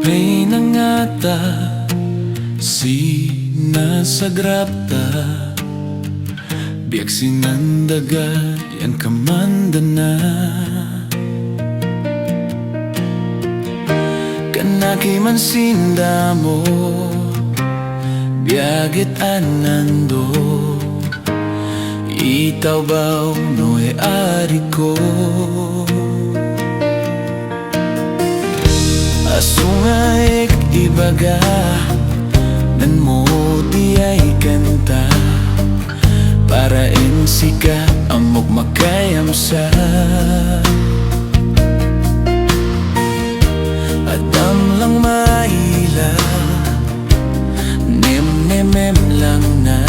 Ay nangata sinasagrapta biag sinandaga yan kamandana kanaki man sindamo biagit anando itaw baw noe ariko asungaik ibaga dan mo di ay kanta para insika amok makayam sa adam lang maila nem lang na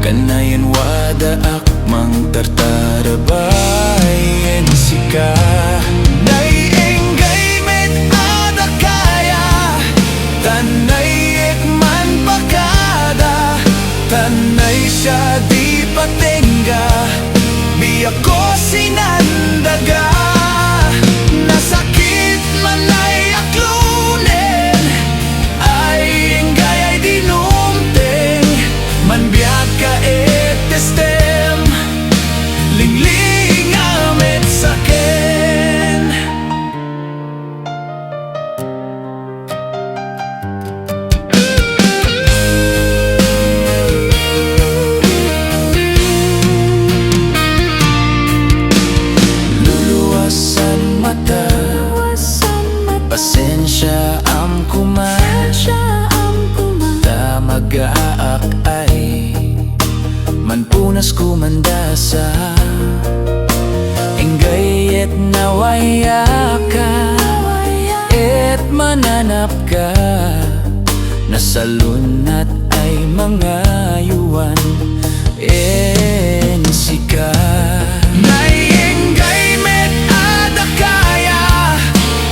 kanayan wada akmang tartarabay insika tanay siya di patingga biyak ko sinandaga nasakit man ay aklunin ay enggay ay dinumting man biyak ka etestem lingling amit sakin pasensya am kuman ta mag-aak ay manpunas kumandasa enggay et nawaya ka et mananap ka nasalunat ay mga yuwan ensika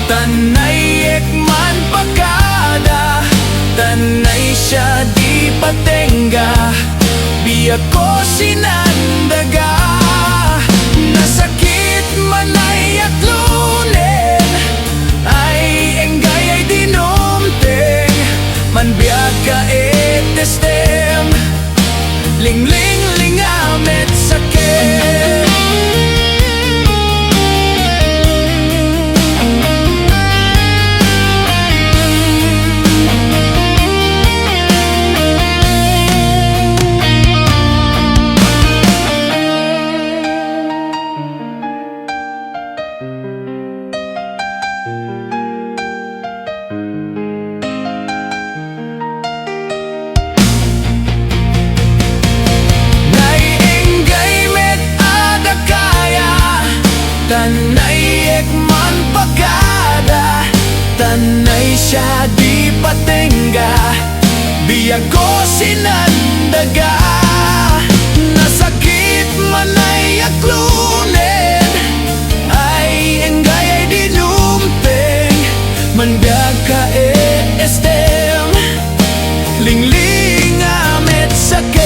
tanay ekman pagkada tanay siya di patingga biyak ko sinandaga nasakit man ay aklunin ay enggay ay dinumting man biyak ka etestem lingling lingamet sakit tanay ekman pagkada tanay siya di patingga biyak ko sinandaga nasakit man ay aklunin ay enggay ay dinumting man biyak ka estem lingling amit sakit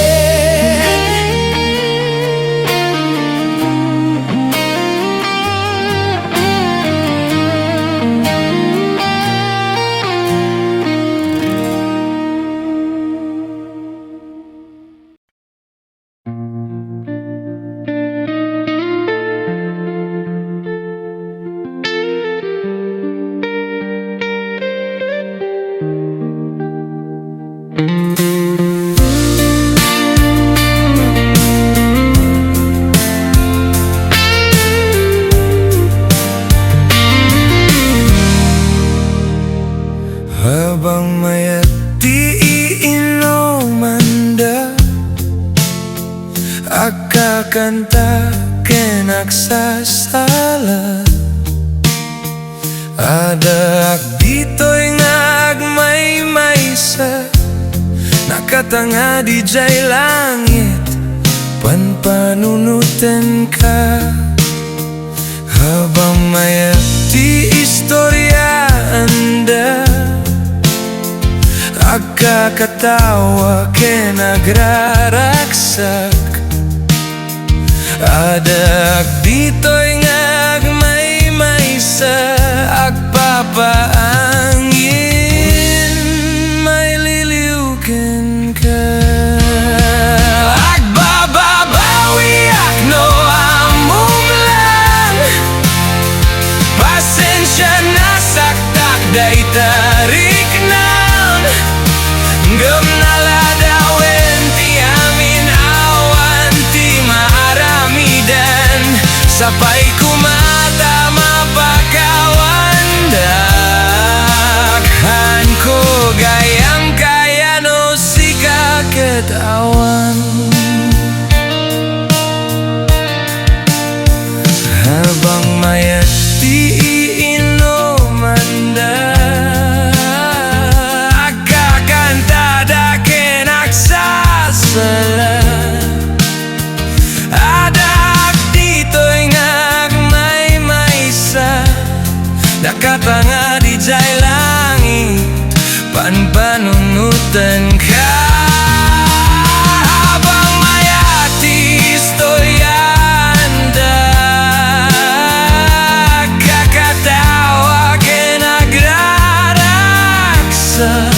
habang mayat di iinomanda akakanta kenagsasala ada ak dito'y ngagmay-maysa nakatanga di jay langit panpanunutan ka habang mayat di istorya anda agkakatawa kenagraraksak ada dito'y ngagmay-maysa agpapaangin day tarik nan Gam naladawen ti amin awan ti maaramidan Sapay kumata mapakawandak Han ko gayang kaya no si kaketawan Habang mayat di inomanda Agkakanta dakin aksasala Adak dito'y ngagmay maysa Nakatanga di jay langit Panpanunutan ka Habang mayati istoryanda Kakatawa kinagraraksak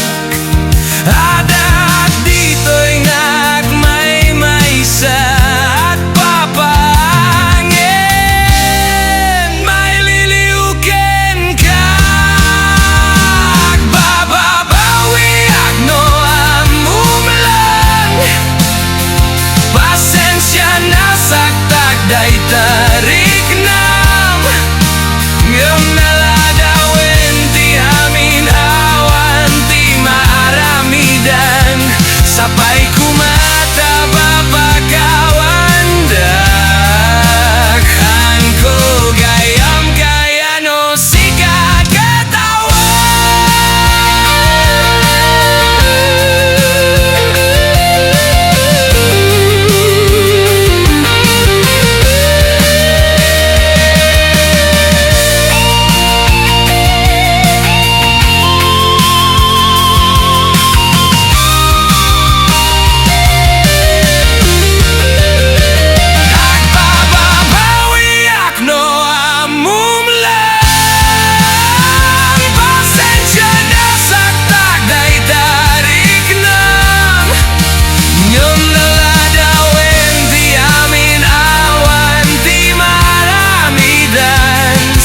Adat dito'y ngagmay maysa At papangin May liliukin ka Agbababawi agno amumlang Pasensya na saktak day tarik nam Ngam naladawin ti amin awan ti maaramidan Sapay kumata papakawandak Han ko gayam kaya no si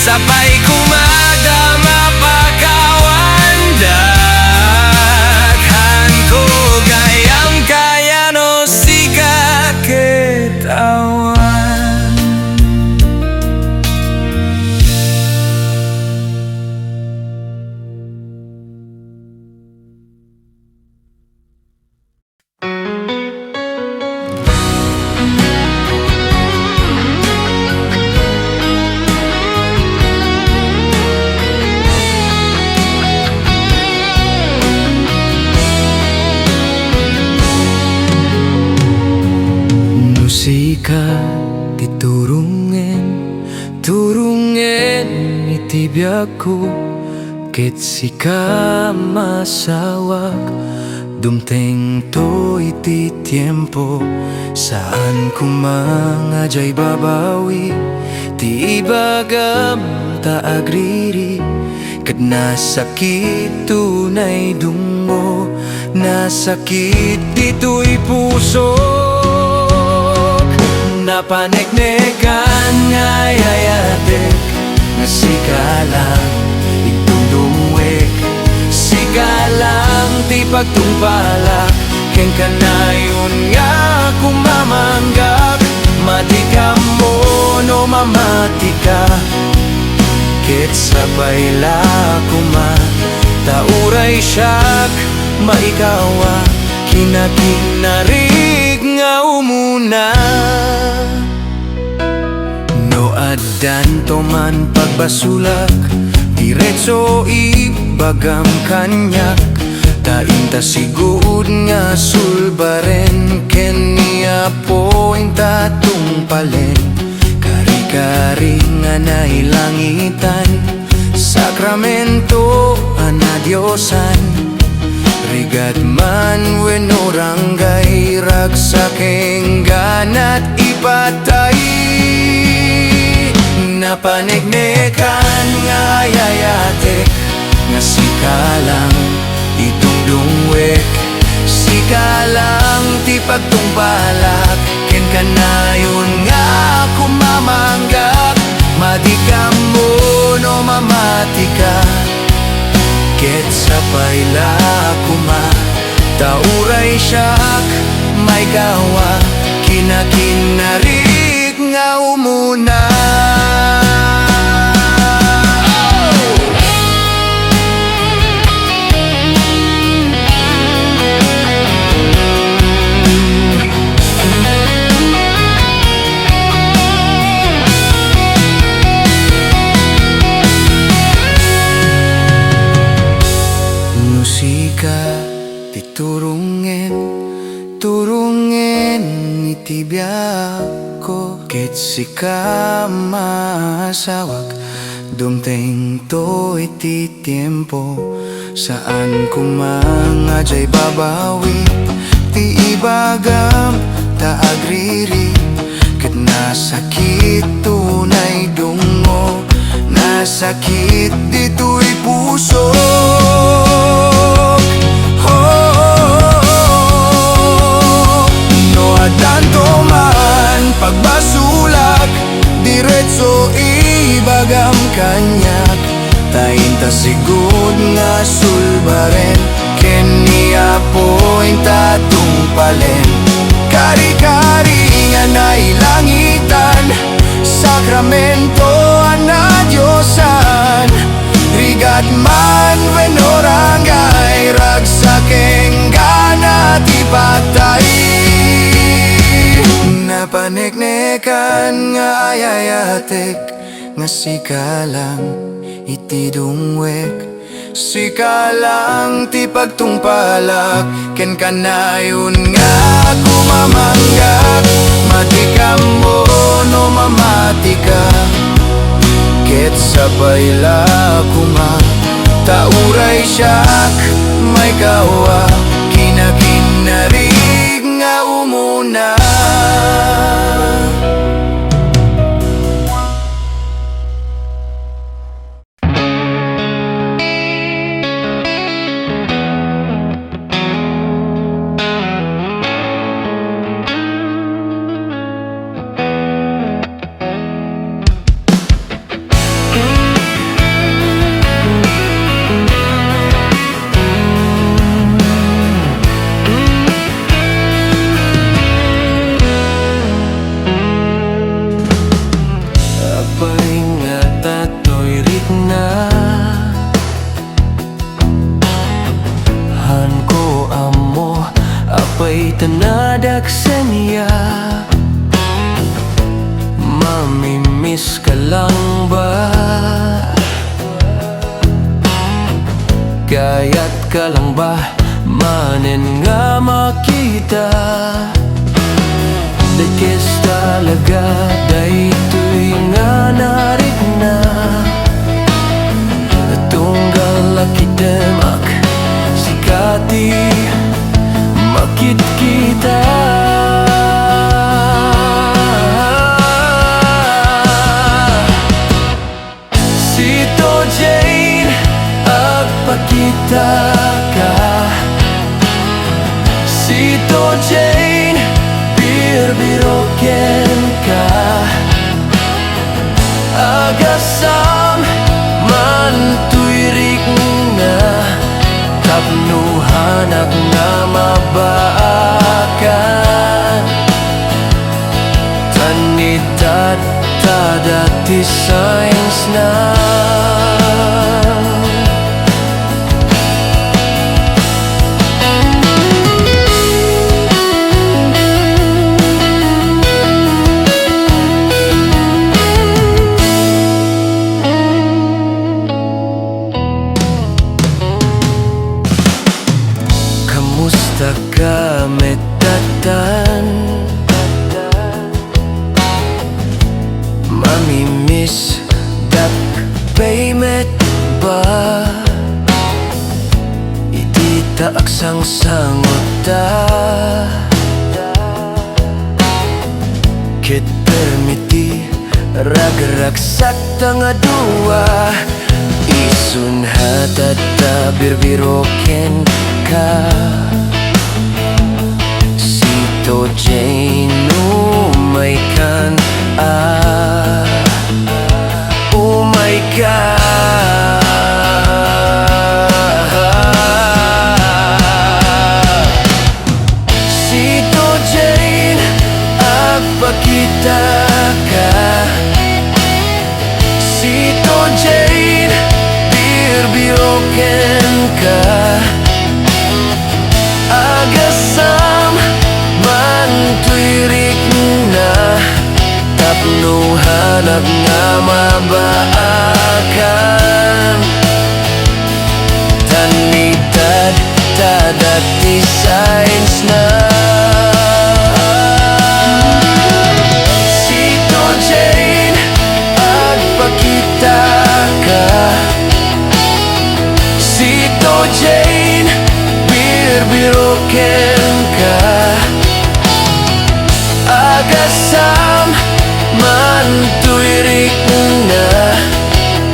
Sapay kumada mapakawandak Han ko gayam kaya no si kaketawan Musika turungen itibiyag ko Ket sika masawak Dumteng to iti tiempo Saan kumangajay babawi Ti ibagam ta agriri Ket nasakit tunay dungo Nasakit dito'y puso Napaneknekan ngayayatek Nga sikalang itundungwek Sikalang ti pagtumpalak Ken kanayon nga kumamanggap Matika mo no mamatika Ket sabay la kuma Tauray siyak maikawa Kinakinarig nga umuna No addanto man pagbasulak Diretso ibagam kanyak Tainta sigud nga sulbaren Ken niya po inta tungpalen Kari-kari nga nailangitan Sakramento anadyosan Rigat man wenno ranggay Ragsakeng ganat ipatay Napanegnekan nga yayatek Nga sikalang itungdungwek Sikalang ti pagtungbalak Ken kanayon nga kumamanggap Madikam mo no mamatika payla kuma tauray siyak may gawa kinakinarik nga umuna. Turungen itibiyak ko ket sika masawak dumteng to iti tiempo saan kumangajay babawi ti ibagam ta agriri ket nasakit tunay dungo nasakit dito'y puso. Tanto man pagbasulak diretso ibagam kanyak tainta sigud nga sulbaren ken niya po'y tatungpalen kari-kari nga nailangitan sakramento ana Diyosan rigat man venorangay ragsakeng gana ti patay napaneknekan nga ayayatek nga sikalang iti dungwek sikalang ti pagtungpalak ken kanayon nga kumamanggak matikam mo no mamatika ket sabay la kuma tauray siyak may gawa kinakinarig nga umuna. Tanadak sa niya mamimiss ka lang ba? Kaya't ka lang ba manen nga makita? Dekes talaga daytoy nga narik na tunggal akidemak sikati makit kita Sito Jane agpakita ka Sito Jane birbiroken ka agasam mantuirik na kapnuhanak nga mabaakan tanitad tadati science na kamusta ka metatan mamimiss dak payment ba iti taaksang sangota ket permiti ragragsak tanga dua isun hatata birbiroken ka Sito Jane umaykan umaykan hanap nga mabaakan Tanitad, tadati science na Sito Jane, agpakita ka Sito Jane, birbiroken ka Agasam, man tuirik na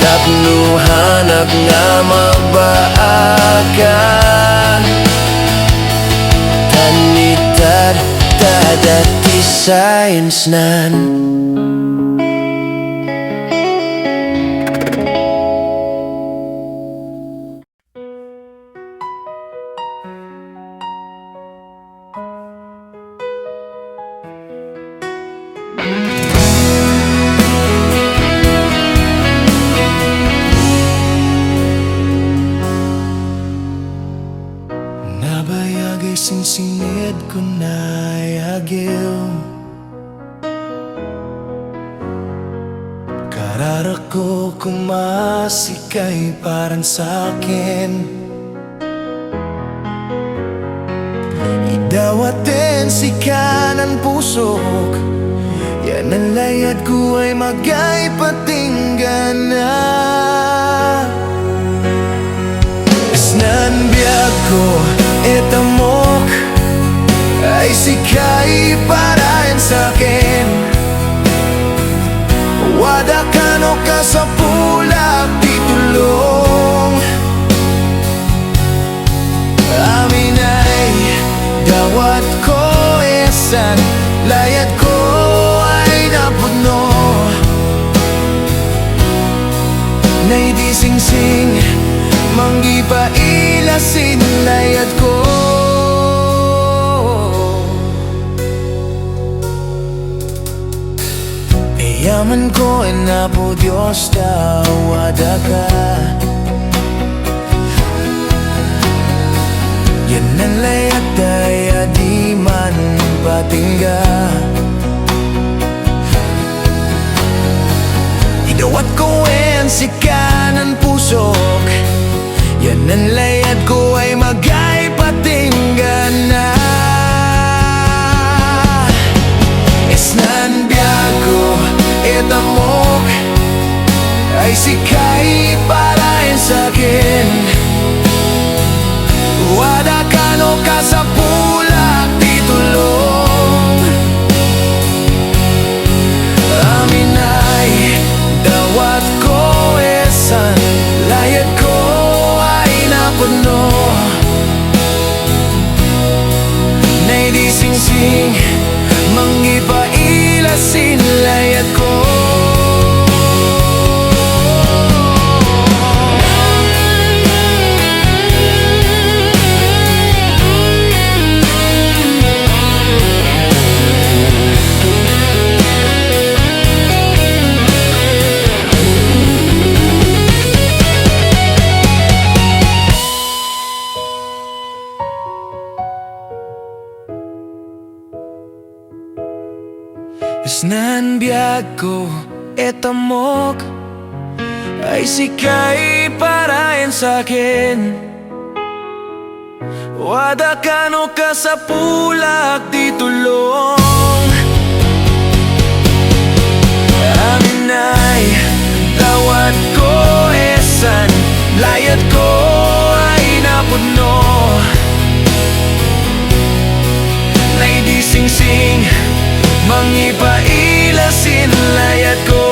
Tapno hanap nga mabaakan Tanitad, tadati science nan Nabayagay sinsinid ko na agil Karara ko kumasikay parang sa'kin Idawatin si kanan pusok Yan ang layad ko ay magay patinggan na Isnan biyag ko etamok Ay sikay parayan sa'kin Wada kano ka sa pulak titulong Amin ay dawat ko esan Layad ko ay napuno Nay di sing-sing Manggi pa ilasin layad ko Yaman ko na po Diyos tawada ka Yan ang layad daya di man patingga Idawat ko en si kanan pusok Yan ang layad ko ay magay patinggan na Esnan biyago etamok Ay sikay parayan sa'kin Wada kano ka sa pulak titulong Amin ay dawat ko esan Layad ko ay napuno Nay di sing-sing Mangipailasin layad ko Isnan biyag ko etamok Ay sikay parayan sa'kin Wada kano ka sa pulak titulong Amin ay tawad ko esan Layad ko ay napuno Nay di sing-sing Mangipailasin layad ko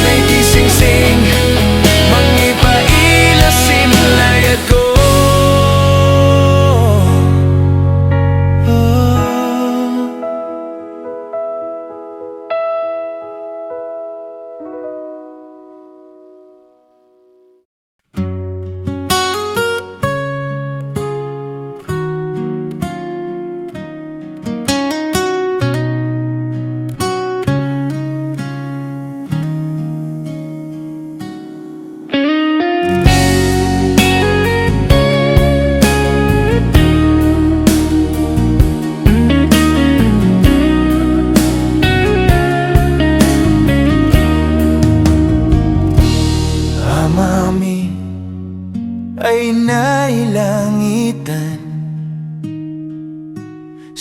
Nay di sing-sing Mangipailasin layad ko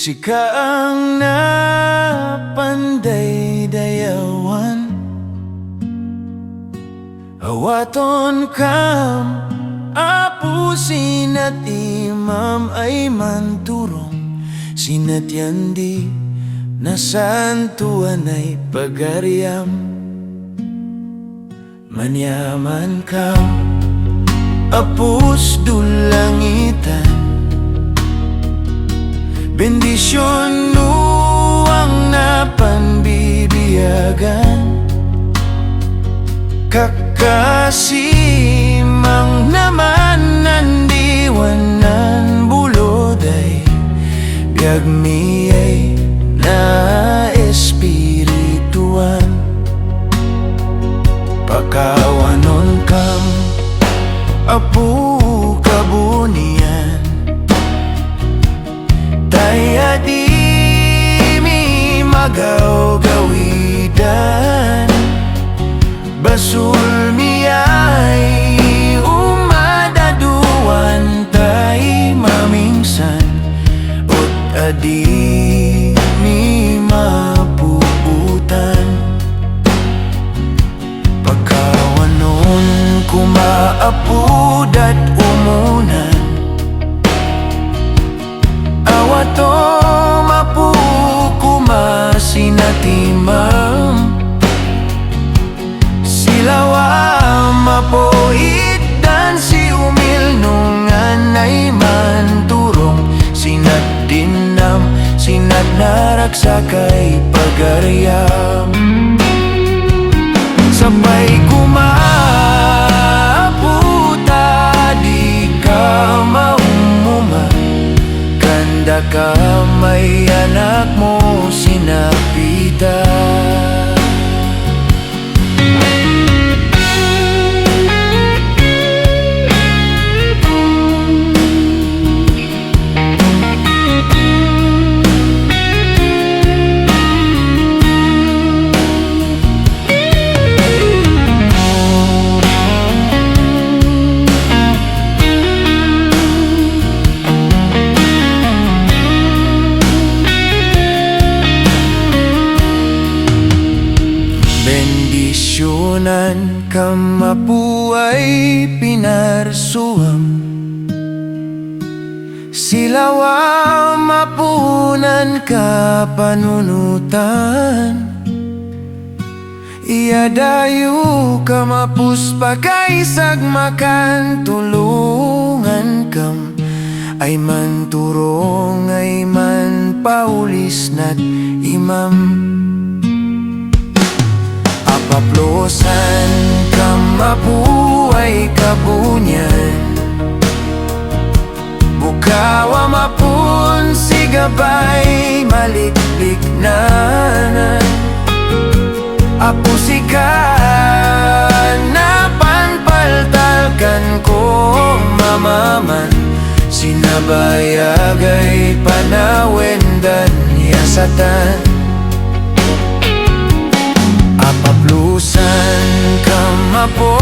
Sikaang napanday dayawan, awaton kam apu sinat imam ay manturong, sinat yandi nasantuan ay pagariam. Manyaman kam apus dulangitan, bendisyon nuang napanbibiyagan, kakasimang naman nandiwanan buloday, biag miyay na espirituan. Pakawanon kam apu kabunian, taya di mi magaw gawidan, basul miyay umadaduan tay mamingsan, ut adi mi mapuutan. Pagkawanon kumaapud at umunan, awato mapu kumasinatimam, silawa mapoit dan si umil nungan ay manturong, sinat dinam sinat naraksakay pagariam. Sabay kumaputa di ka maumuman, kanda ka may anak mo sinapita. Bendisyonan kamapu ay pinarsuam, silawa mapunan ka panunutan, iadayu kamapus pakaisag makan tulungan kam, ay manturong ay man paulis nat imam. Apaplosan kamapu ay kabunyan, bukawa mapun sigabay maliklik nanan, apusikan napanpaltalkan ko mamaman, sinabayagay panawendan yasatan. Apaplusan kamapo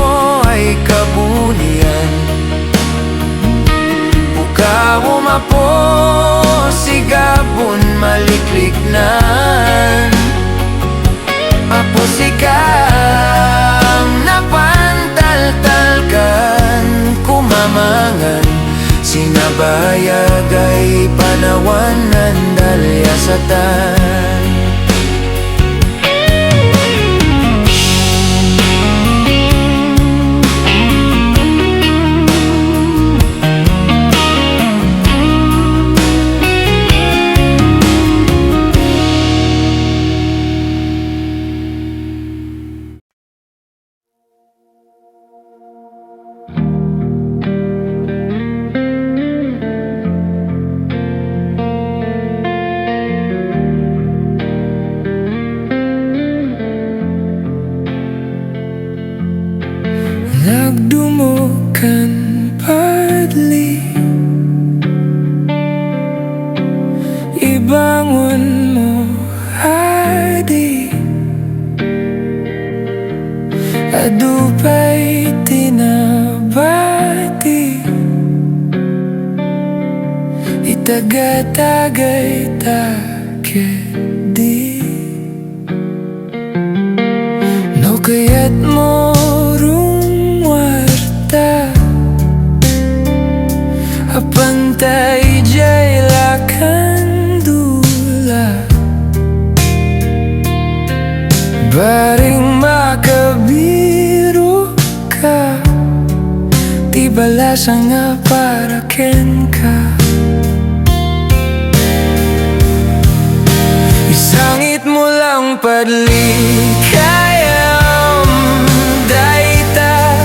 ay kabunian, bukawo mapo sigabon maliklik nan, apusikang napantaltalkan kumamangan, sinabayagay panawanan dalyasatan. Nagdumukan padli, ibangon mo hadi, adupay tinabati, dagatagay takedi no kayat mo rung warta apantay jay lakan dula baring makabiru ka di balasan nga para ken ka isangit mo lang padlikayam daita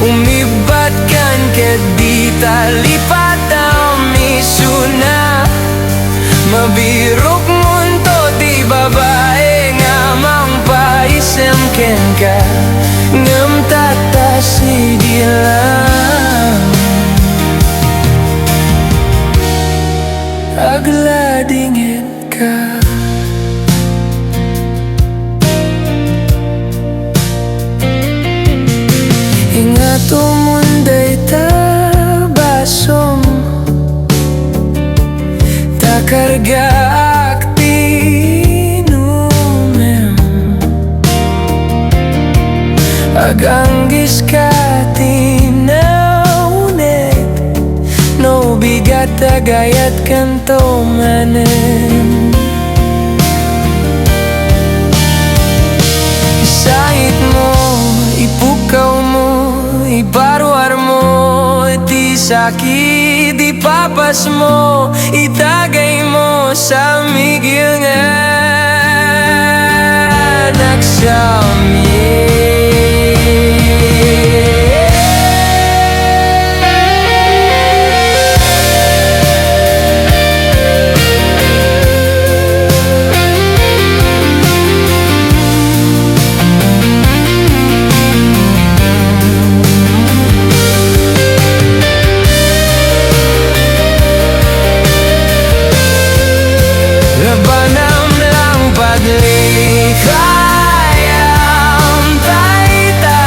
umibat kan kedita lipatam isuna mabirok munto di babae ngamang paisem ken ka ngam tatasi dilam agladingin ka ingat umunday tabasom takarga aktinumem aganggis ka tinaunet no bigat tagayat kanto manen isait mo ipukaw mo ibaruar mo di sakit ipapas mo itagay mo sa migil nga nagsami Labanam lang paglikayam taita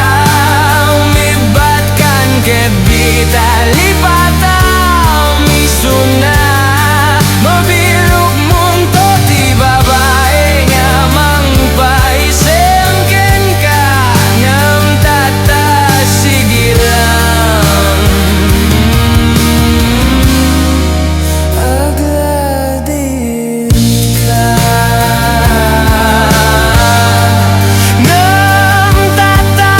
umibat kan kebita lipatam isuna mabirok munto ti babae ngamang paisem ken ka ngam tata sigilang agladin ngam tata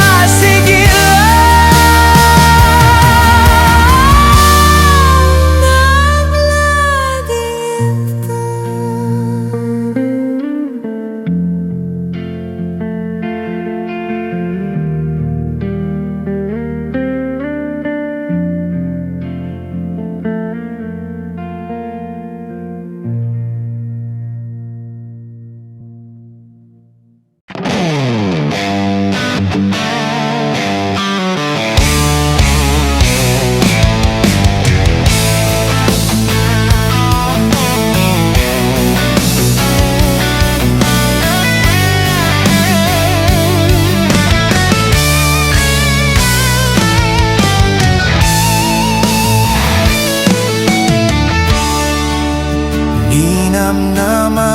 Ninamnama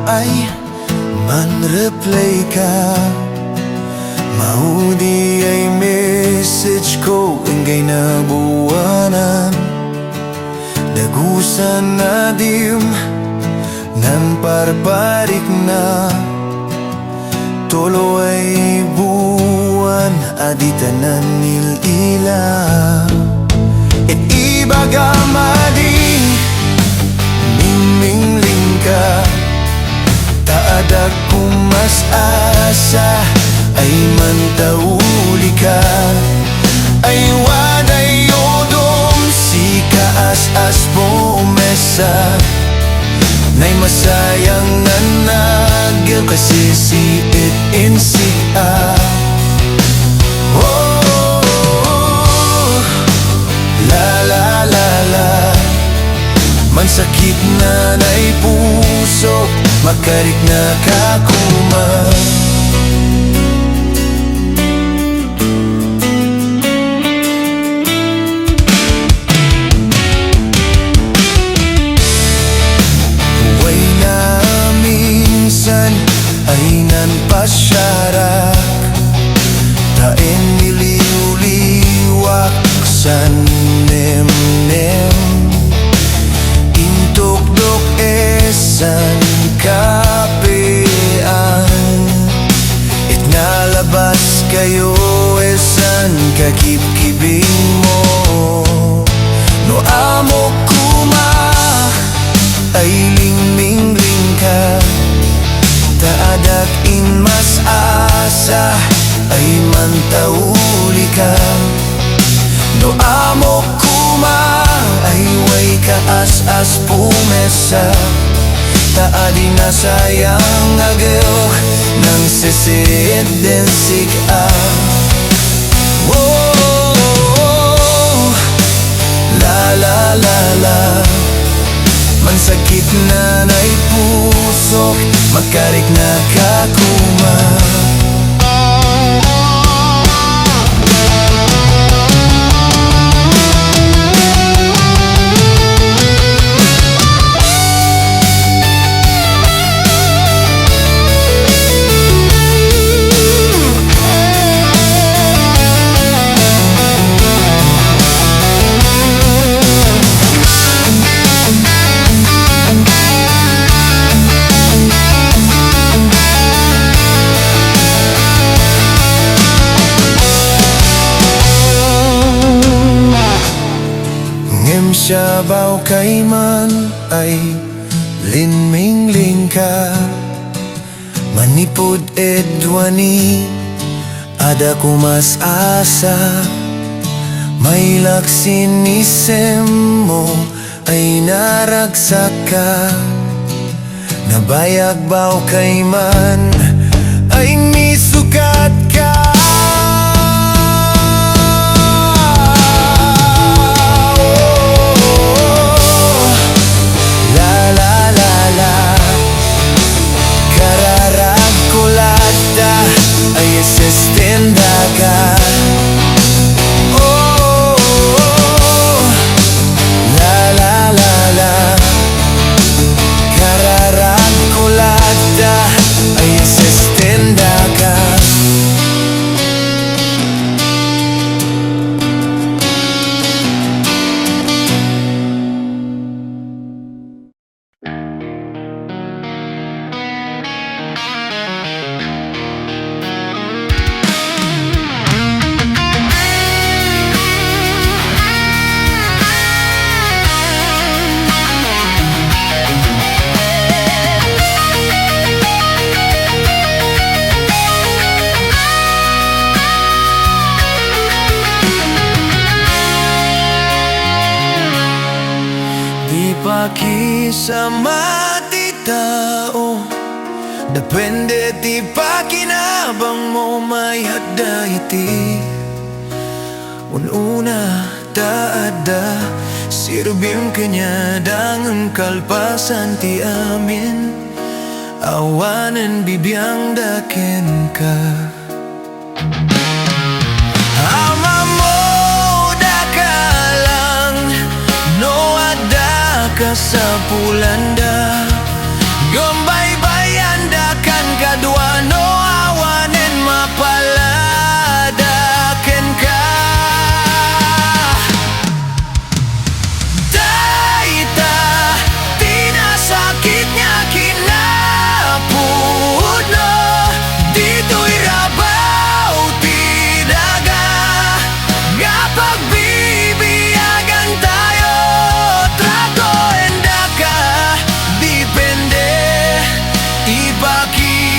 ay man-reply ka Maudi ay message ko Ingay na buwanan Dagusan na dim Nan parparik na Tolo ay buwan Aditanan nil-ila Et ibaga mading mingling ka Taadak kung mas asa Ay mantauli ka Ay waday odom Si kaas-as po mesa Nay masayang nanag Kasi si it in si a Oh, la la la la Mansakit na na'y puso Makarik na kakuma ay nan pasyarak taen niliuliwak sa nemnem intukdok esan kapean it nalabas kayo esan kakipkibing mo no amo kuma ay lingmingling ka taadak in mas asa ay mantauli ka no amo kuma ay way kaas-as pumesa taadi na sayang agaw nang sisid den sika oh, la la la la mansakit na na'y pusok makarik na kakuma Siyabaw kay man ay linmingling ka manipod edwani ada kumas asa may laksin isem mo ay naragsak ka nabayag baw kay man ay misukat ka Pakisama ti tao depende ti pakinabang mo may hadda iti ununa taada sirbim kanya dangang kalpasan ti amin awanan bibiyang daken ka ama mo dakalang no ada sa pulanda gombay-bayan dakan kadua no awanen mapaladaken ka daita tinasakit niya kinapud no dito'y rabaw tidaga nga pagbibiyagan tayo trato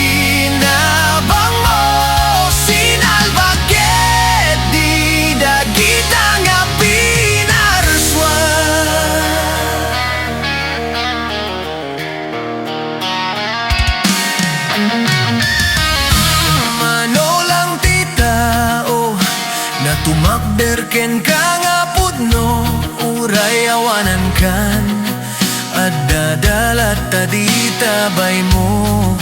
ipakinabang mo sinalbaget di dagita nga pinaraswan manolang ti tao na tumakderken ka nga pudno uray awanan kan adadalat tadita bay mo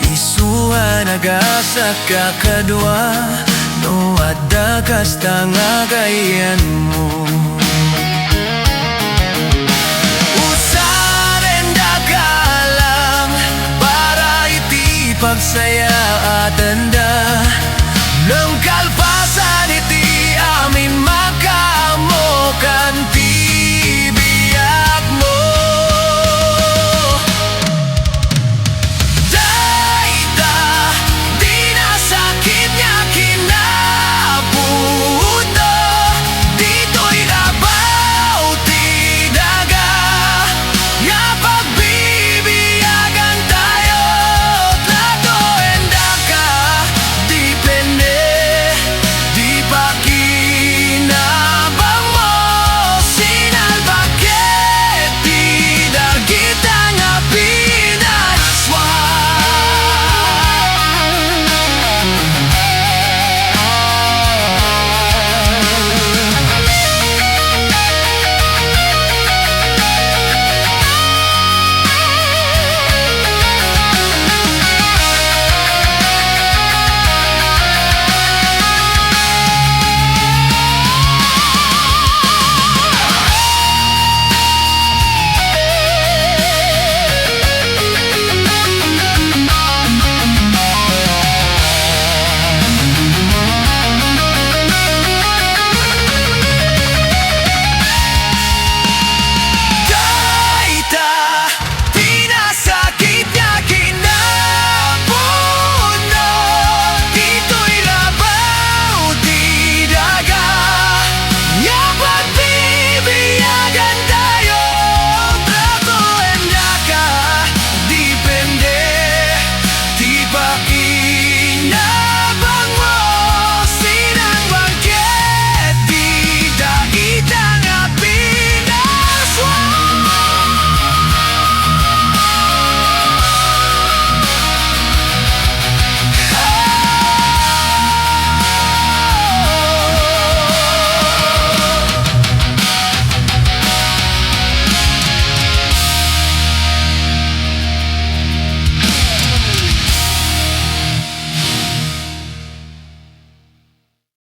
isuha nagasak kakadwa no adda kasta nga gayan mo usaren dakalang para iti pagsaya at tanda ng kalpa